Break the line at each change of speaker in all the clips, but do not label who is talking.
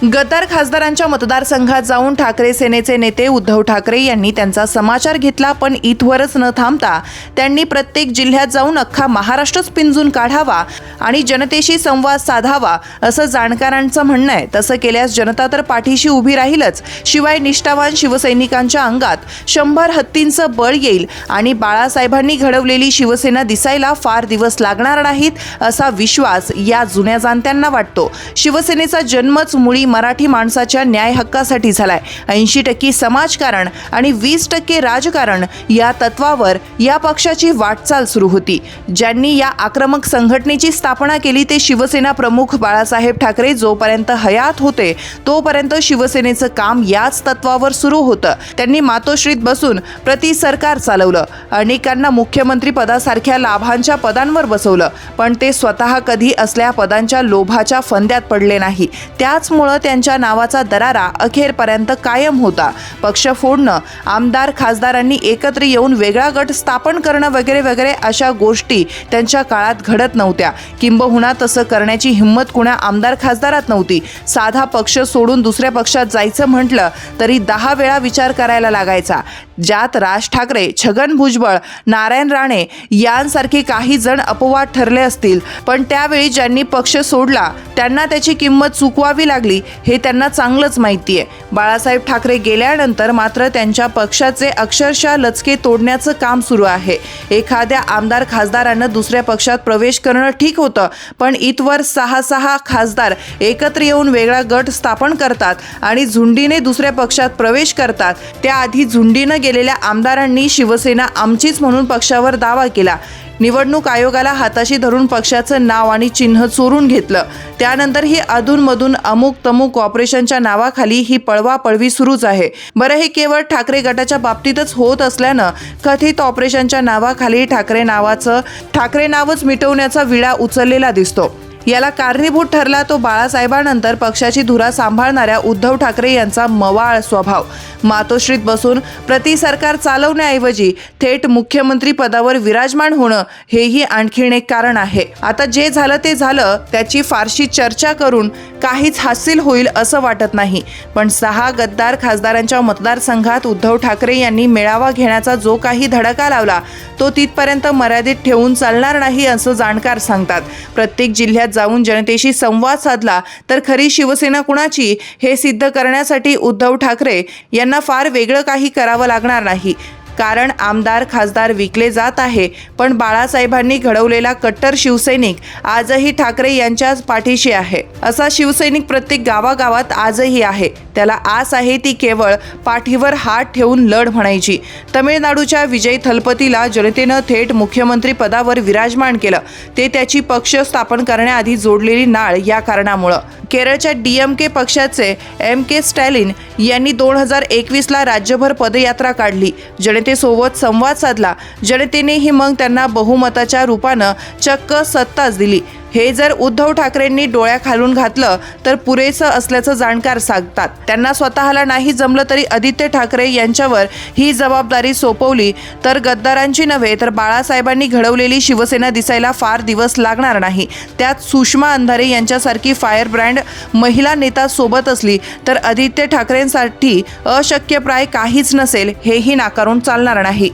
गद्दार खासदारांच्या मतदारसंघात जाऊन ठाकरे सेनेचे नेते उद्धव ठाकरे यांनी त्यांचा समाचार घेतला, पण इथवरच न थांबता त्यांनी प्रत्येक जिल्ह्यात जाऊन अख्खा महाराष्ट्रच पिंजून काढावा आणि जनतेशी संवाद साधावा असं जाणकारांचं म्हणणं आहे। तसं केल्यास जनता तर पाठीशी उभी राहीलच, शिवाय निष्ठावान शिवसैनिकांच्या अंगात 100 हत्तींचं बळ येईल आणि बाळासाहेबांनी घडवलेली शिवसेना दिसायला फार दिवस लागणार नाहीत असा विश्वास या जुन्या जाणत्यांना वाटतो। शिवसेनेचा जन्मच मुळी मराठी माणसाच्या न्याय हक्कासाठी झालाय। 80% समाजकारण आणि 20% राजकारण या तत्वावर या पक्षाची वाटचाल सुरू होती। ज्यांनी या आक्रमक संघटनेची स्थापना केली ते शिवसेना प्रमुख बाळासाहेब ठाकरे जोपर्यंत हयात होते तोपर्यंत शिवसेनेचं काम याच तत्वावर सुरू होतं। त्यांनी मातोश्रीत बसून प्रति सरकार चालवलं, अनेकांना मुख्यमंत्री पदासारख्या लाभांच्या पदांवर बसवलं, पण ते स्वतः कधी असल्या पदांच्या लोभाच्या फंद्यात पडले नाही। त्याचमुळे त्यांच्या नावाचा दरारा अखेरपर्यंत कायम होता। पक्ष फोडणं, आमदार खासदारांनी एकत्र येऊन वेगळा गट स्थापन करणं वगैरे वगैरे अशा गोष्टी त्यांच्या काळात घडत नव्हत्या। किंबहुना तसं करण्याची हिंमत कुणा आमदार खासदारात नव्हती। साधा पक्ष सोडून दुसऱ्या पक्षात जायचं म्हटलं तरी 10 वेळा विचार करायला लागायचा, ज्यात राज ठाकरे, छगन भुजबळ, नारायण राणे यांसारखे काही जण अपवाद ठरले असतील, पण त्यावेळी ज्यांनी पक्ष सोडला त्यांना त्याची किंमत चुकवावी लागली हे त्यांना चांगलंच माहिती आहे। बाळासाहेब ठाकरे गेल्यानंतर मात्र त्यांच्या पक्षाचे अक्षरशः लचके तोडण्याचं काम सुरू आहे। एखाद्या आमदार खासदारानं दुसऱ्या पक्षात प्रवेश करणं ठीक होतं, पण इथवर 6 खासदार एकत्र येऊन वेगळा गट स्थापन करतात आणि झुंडीने दुसऱ्या पक्षात प्रवेश करतात। त्याआधी झुंडीनं गेलेल्या आमदारांनी शिवसेना आमचीच म्हणून पक्षावर दावा केला। निवडणूक आयोगाला हाताशी धरून पक्षाचं नाव आणि चिन्ह चोरून घेतलं। त्यानंतर ही अधूनमधून अमुक तमुक ऑपरेशनच्या नावाखाली ही पळवापळवी सुरूच आहे। बरं, हे केवळ ठाकरे गटाच्या बाबतीतच होत असल्यानं कथित ऑपरेशनच्या नावाखाली ठाकरे नावच मिटवण्याचा विळा उचललेला दिसतो। याला कारणीभूत ठरला तो बाळासाहेबांनंतर पक्षाची धुरा सांभाळणाऱ्या उद्धव ठाकरे यांचा मवाळ स्वभाव। मातोश्रीत बसून प्रति सरकार चालवण्याऐवजी थेट मुख्यमंत्री पदावर विराजमान होणं हेही आणखीन एक कारण आहे। आता जे झालं ते झालं, त्याची फारशी चर्चा करून काहीच हासिल होईल असं वाटत नाही, पण 6 गद्दार खासदारांच्या मतदारसंघात उद्धव ठाकरे यांनी मेळावा घेण्याचा जो काही धडका लावला तो तिथपर्यंत मर्यादित ठेवून चालणार नाही असं जाणकार सांगतात। प्रत्येक जिल्ह्यात जाऊन जनतेशी संवाद साधला तर खरी शिवसेना कुणाची हे सिद्ध करण्यासाठी उद्धव ठाकरे यांना फार वेगळं काही करावं लागणार नाही। कारण आमदार खासदार विकले जात आहे, पण बाळासाहेबांनी घडवलेला कट्टर शिवसैनिक आजही ठाकरे यांच्याच पाठीशी आहे। असा शिवसैनिक प्रत्येक गावागावात आजही आहे। त्याला आस आहे ती केवळ पाठीवर हात ठेवून लढ म्हणायची। तमिळनाडूच्या विजय थलपतीला जनतेनं थेट मुख्यमंत्री पदावर विराजमान केलं, ते त्याची पक्ष स्थापन करण्याआधी जोडलेली नाळ या कारणामुळं। केरळच्या DMK पक्षाचे MK स्टॅलिन यांनी 2021ला राज्यभर पदयात्रा काढली, जनतेसोबत संवाद साधला। जनतेनेही मग त्यांना बहुमताच्या रूपानं चक्क सत्ताच दिली। हे जर उद्धव ठाकरेंनी डोळ्याखालून घातलं तर पुरेसं असल्याचं जाणकार सांगतात। त्यांना स्वतःला नाही जमलं तरी आदित्य ठाकरे यांच्यावर ही जबाबदारी सोपवली तर गद्दारांची नव्हे तर बाळासाहेबांनी घडवलेली शिवसेना दिसायला फार दिवस लागणार नाही। त्यात सुषमा अंधारे यांच्यासारखी फायर ब्रँड महिला नेता सोबत असली तर आदित्य ठाकरेंसाठी अशक्यप्राय काहीच नसेल हेही नाकारून चालणार नाही।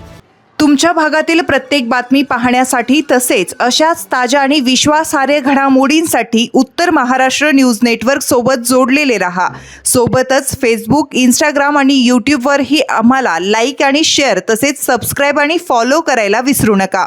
तुमच्या भागातील प्रत्येक बातमी पाहण्यासाठी तसेच अशाच ताज्या आणि विश्वासार्ह घडामोडींसाठी उत्तर महाराष्ट्र न्यूज नेटवर्क सोबत जोडलेले रहा। सोबतच फेसबुक, इंस्टाग्राम आणि यूट्यूबवरही आम्हाला लाईक आणि शेअर तसेच सबस्क्राईब आणि फॉलो करायला विसरू नका।